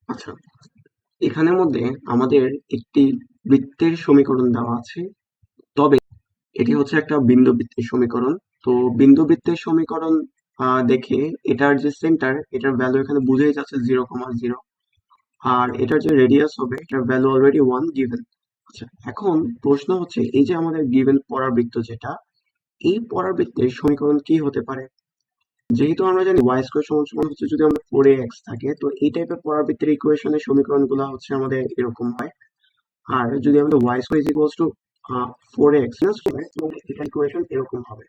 আচ্ছা, এখানের মধ্যে আমাদের একটি বৃত্তের সমীকরণ দেওয়া আছে, তবে এটি হচ্ছে একটা বিন্দু বৃত্তের সমীকরণ। তো বিন্দু বৃত্তের সমীকরণ দেখে এটার যে সেন্টার, এটার ভ্যালু এখানে বুঝেই যাচ্ছে 0,0, আর এটার যে রেডিয়াস হবে এটার ভ্যালু অলরেডি 1 গিভেন। আচ্ছা, এখন প্রশ্ন হচ্ছে এই যে আমাদের গিভেন পরাবৃত্ত যেটা, এই পরাবৃত্তের সমীকরণ কি হতে পারে? যেহেতু আমরা জানি ওয়াই স্কোয়ার সমান সমান হচ্ছে যদি আমাদের 4ax থাকে, তো এই টাইপের পরাবৃত্তের ইকুয়েশনের সমীকরণগুলো হচ্ছে আমাদের এরকম হয়। আর যদি আমাদের Y square is equals to 4ax plus 4 হয়, তাহলে এটা ইকুয়েশন এরকম হবে।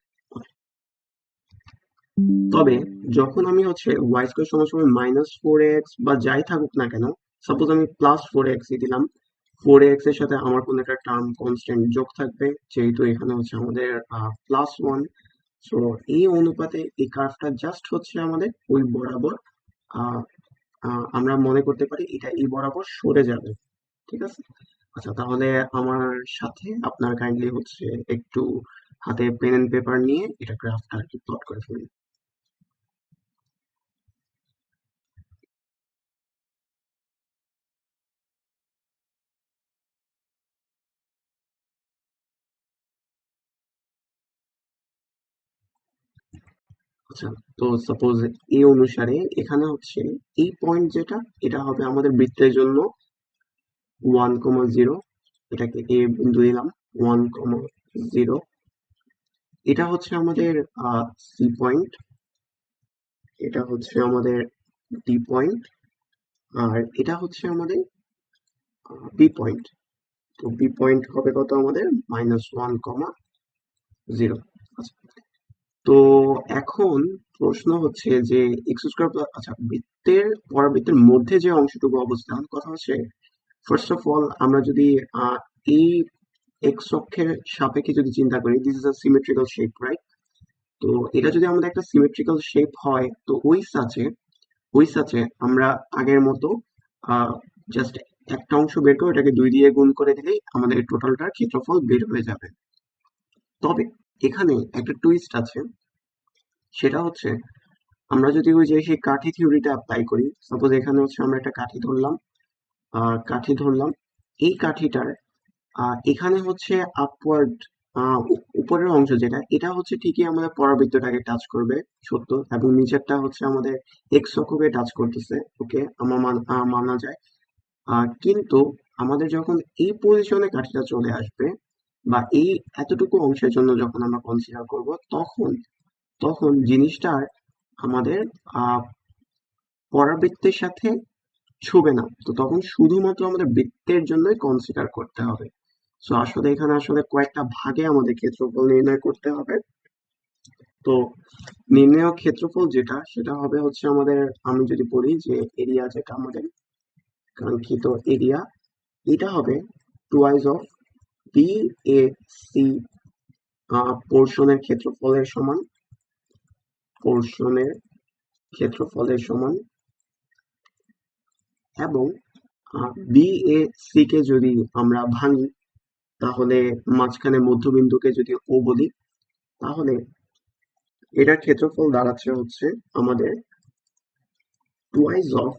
তবে যখন আমি হচ্ছে ওয়াই স্কোয়ার সমান সমান -4ax বা যাই থাকুক না কেন, সাপোজ আমি +4ax দিলাম, 4ax এর সাথে আমার কোনো একটা টার্ম কনস্ট্যান্ট যোগ থাকবে, যেহেতু এখানে হচ্ছে আমাদের +1। সো এই অনুপাতে এই কার্ভটা জাস্ট হচ্ছে আমাদের ওই বরাবর, আহ, আমরা মনে করতে পারি এটা এই বরাবর সরে যাবে। ঠিক আছে। আচ্ছা, তাহলে আমার সাথে আপনার কাইন্ডলি হচ্ছে একটু হাতে পেন এন্ড পেপার নিয়ে এটা গ্রাফটা আর কি প্লট করে ফেলুন। আচ্ছা, তো সাপোজ এই অনুসারে এখানে হচ্ছে এই পয়েন্ট যেটা, এটা হবে আমাদের বৃত্তের জন্য 1,0, এটাকে এ বিন্দু দিলাম, 1,0। এটা হচ্ছে আমাদের সি পয়েন্ট, এটা হচ্ছে আমাদের ডি পয়েন্ট, আর এটা হচ্ছে আমাদের বি পয়েন্ট। তো বি পয়েন্ট হবে কত আমাদের -1,0। আচ্ছা, তো এখন প্রশ্ন হচ্ছে যে এক্স স্কোয়ার প্লাস, আচ্ছা, বৃত্তের পরাবৃত্তের মধ্যে যে অংশটুকু অবস্থান, কথা হচ্ছে ফার্স্ট অফ অল আমরা যদি এই এক্স অক্ষের সাপেক্ষে যদি চিন্তা করি, this is a symmetrical shape, right? তো এটা যদি আমাদের একটা সিমেট্রিক্যাল শেপ হয়, তো ওই সাচে আমরা আগের মতো জাস্ট একটা অংশ বের করে ওটাকে 2 দিয়ে গুণ করে দিলেই আমাদের টোটালটার ক্ষেত্রফল বের হয়ে যাবে। তবে এখানে একটা টুইস্ট আছে, সেটা হচ্ছে আমরা যদি ওই যে সেই কাঠি থিওরিটা অ্যাপ্লাই করি, সাপোজ এখানে হচ্ছে আমরা একটা কাঠি ধরলাম, এই কাঠিটার এখানে হচ্ছে আপওয়ার্ড, উপরের অংশ যেটা, এটা হচ্ছে ঠিকই আমাদের পরাবৃত্তটাকে টাচ করবে, সত্য, এবং নিচেরটা হচ্ছে আমাদের এক্স অক্ষকে টাচ করতেছে, ওকে, আমার মানা যায়। কিন্তু আমাদের যখন এই পজিশনে কাঠিটা চলে আসবে, বা এই এতটুকু অংশের জন্য যখন আমরা কনসিডার করব, তখন তখন জিনিসটার আমাদের আহ পরাবৃত্তের সাথে ছুবে না। তো তখন শুধুমাত্র আমাদের বৃত্তের জন্যই কনসিডার করতে হবে। সো আসলে এখানে আসলে কয়েকটা ভাগে আমাদের ক্ষেত্রফল নির্ণয় করতে হবে। তো নির্ণেয় ক্ষেত্রফল যেটা, সেটা হবে হচ্ছে আমাদের, আমি যদি বলি যে এরিয়া যেটা আমাদের কাঙ্ক্ষিত এরিয়া, এটা হবে twice of B A C পোর্শনের ক্ষেত্রফলের সমান, পোর্শনের ক্ষেত্রফলের সমান, এবং বি এ সি কে যদি আমরা ভাঙি, তাহলে মাঝখানে মধ্যবিন্দুকে যদি ও বলি, তাহলে এটার ক্ষেত্রফল দাঁড়াচ্ছে হচ্ছে আমাদের টুয়াইস অফ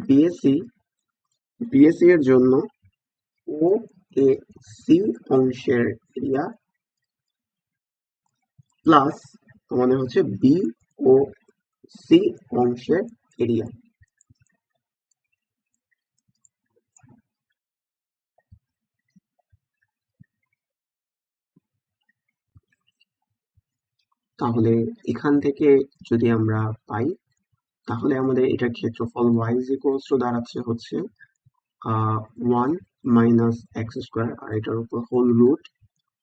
বিএসি, বিএসি এর জন্য ও এ সি অংশের এরিয়া প্লাস আমাদের হচ্ছে বি ও সি অংশের এরিয়া। তাহলে এখান থেকে যদি আমরা পাই, তাহলে আমাদের এটার ক্ষেত্রফল y ইজ ইকুয়ালস টু দাঁড়াচ্ছে হচ্ছে 1 - x², আর এটার উপর হোল রুট,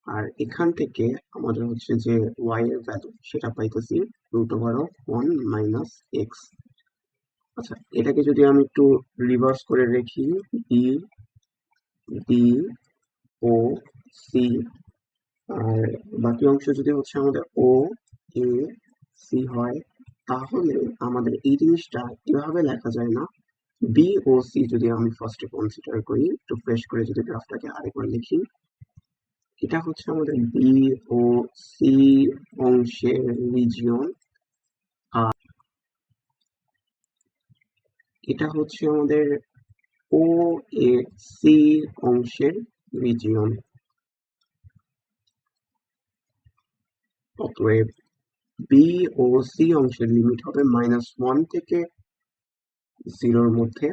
আর এখান থেকে আমাদের হচ্ছে যে y এর ভ্যালু সেটা পাইতেছি √1 - x। আচ্ছা, এটাকে যদি আমি একটু রিভার্স করে রেখি, বি বি ও সি, আর বাকি অংশ যদি হচ্ছে আমাদের ও এ সি হয়, তাহলে আমাদের এই জিনিসটা এভাবে লেখা যায় না। বি ও সি যদি আমি ফার্স্টে কনসিডার করি, একটু ফ্রেশ করে যদি গ্রাফটাকে আরেকবার লিখি, এটা হচ্ছে আমাদের বি ও সি অংশের রিজিয়ন, আর এটা হচ্ছে আমাদের ও এ সি অংশের রিজিয়ন। অতএব বি ও সি অংশের লিমিট হবে -1 থেকে 0 এর মধ্যে।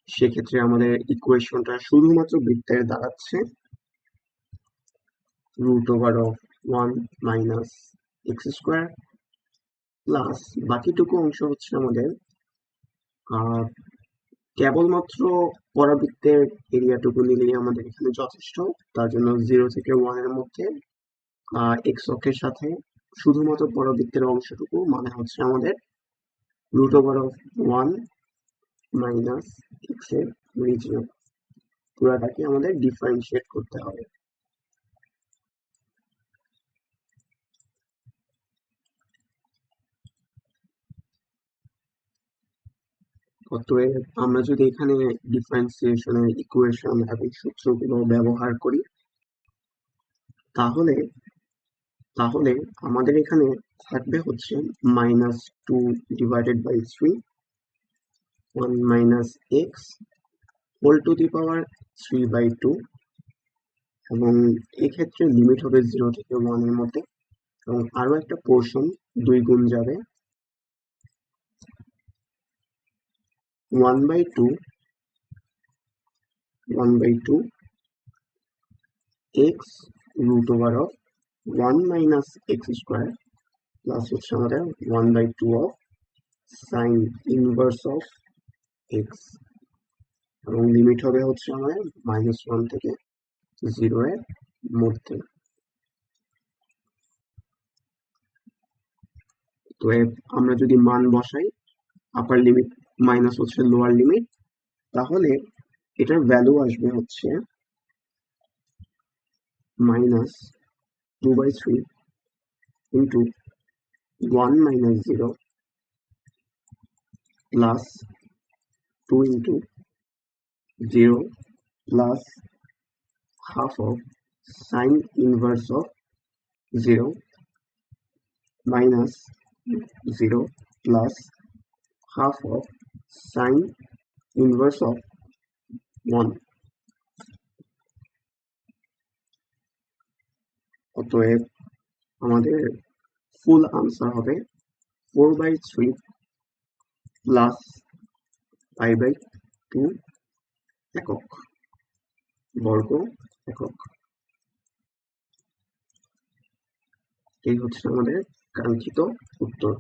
সেক্ষেত্রে আমাদের ইকুয়েশনটা শুধুমাত্র বৃত্তের দাঁড়াচ্ছে √1 - x² প্লাস বাকিটুকু অংশ হচ্ছে আমাদের কেবলমাত্র পরাবৃত্তের এরিয়াটুকু নিলেই আমাদের এখানে যথেষ্ট। তার জন্য 0 থেকে 1 এর মধ্যে এক্স অক্ষের সাথে শুধুমাত্র পরাবৃত্তের অংশটুকু মানে হচ্ছে আমাদের √1 - x এর রিজিয়ন। পুরাটাকে আমাদের ডিফারেন্সিয়েট করতে হবে। অতএব আমরা যদি এখানে ডিফারেন্সিয়েশনের ইকুয়েশন এবং সূত্রগুলো ব্যবহার করি তাহলে তাহলে আমাদের এখানে থাকবে হচ্ছে -2/3 1 - x হোল টু দি পাওয়ার 3/2 এবং এক্ষেত্রে লিমিট হবে 0 থেকে 1 এর মধ্যে এবং আরো একটা পোর্শন 2 গুণ যাবে 1/2 x √1 - x² প্লাস হচ্ছে আমাদের 1/2 of sign inverse of x এবং লিমিট হবে হচ্ছে আমাদের -1 থেকে 0 এর মধ্যে। তো আমরা যদি মান বসাই আপার লিমিট মাইনাস হচ্ছে লোয়ার লিমিট তাহলে এটার ভ্যালু আসবে হচ্ছে -2/3 into 1 - 0 plus 2 into 0 plus half of sign inverse of 0 minus 0 plus half of sign inverse of 1। অতএব আমাদের ফুল আনসার হবে 4/3 প্লাস π/2 একক বর্গ একক। এই হচ্ছে আমাদের কাঙ্ক্ষিত উত্তর।